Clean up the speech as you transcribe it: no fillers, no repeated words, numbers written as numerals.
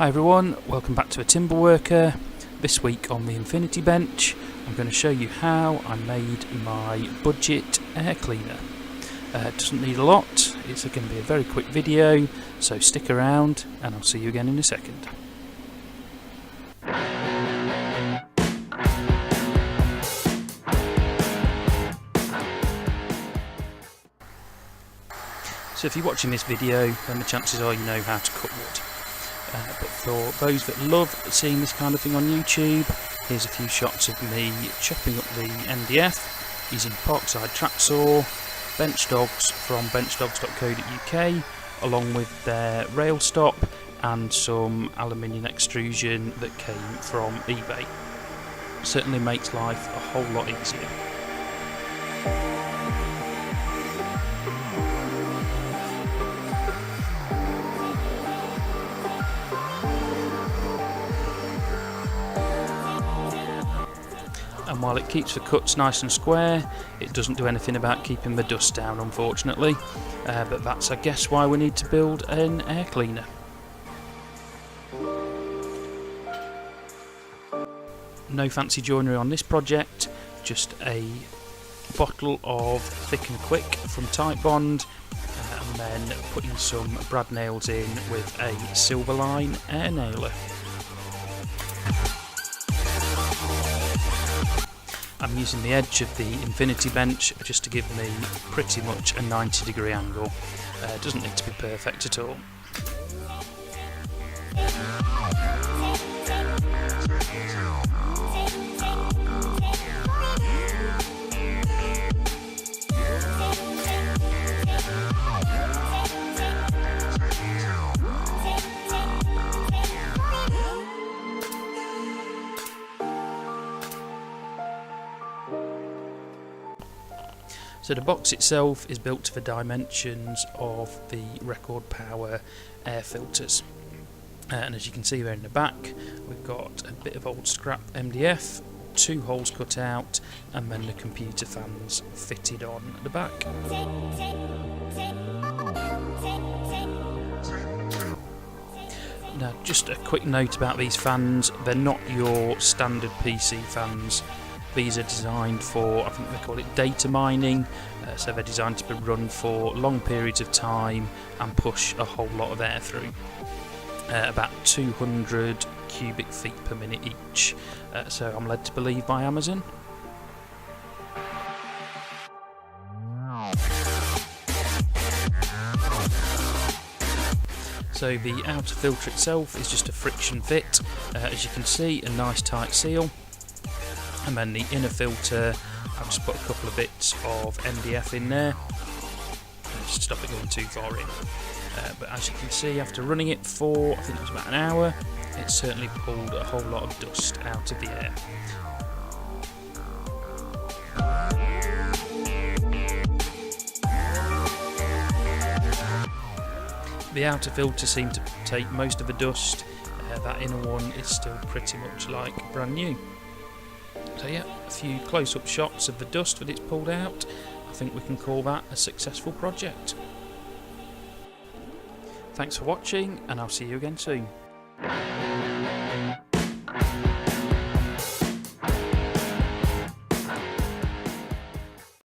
Hi everyone, welcome back to A Timber Worker. This week on the Infinity Bench I'm going to show you how I made my budget air cleaner. It doesn't need a lot, it's going to be a very quick video, so stick around and I'll see you again in a second. So if you're watching this video, then the chances are you know how to cut wood. But for those that love seeing this kind of thing on YouTube, here's a few shots of me chopping up the MDF using Parkside track saw, bench dogs from benchdogs.co.uk, along with their rail stop and some aluminium extrusion that came from eBay. Certainly makes life a whole lot easier. And while it keeps the cuts nice and square, it doesn't do anything about keeping the dust down, unfortunately. But that's, I guess, why we need to build an air cleaner. No fancy joinery on this project, just a bottle of Thick and Quick from Titebond, and then putting some brad nails in with a Silverline air nailer. I'm using the edge of the Infinity Bench just to give me pretty much a 90-degree angle. It doesn't need to be perfect at all. So the box itself is built to the dimensions of the Record Power air filters, and as you can see there in the back we've got a bit of old scrap MDF, 2 holes cut out, and then the computer fans fitted on the back. Now just a quick note about these fans, they're not your standard PC fans. These are designed for, I think they call it data mining, so they're designed to be run for long periods of time and push a whole lot of air through. About 200 cubic feet per minute each, so I'm led to believe by Amazon. So the outer filter itself is just a friction fit, as you can see, a nice tight seal. And then the inner filter, I've just put a couple of bits of MDF in there, just to stop it going too far in. But as you can see, after running it for, I think it was about an hour, it certainly pulled a whole lot of dust out of the air. The outer filter seemed to take most of the dust, that inner one is still pretty much like brand new. So yeah, a few close-up shots of the dust that it's pulled out. I think we can call that a successful project. Thanks for watching, and I'll see you again soon.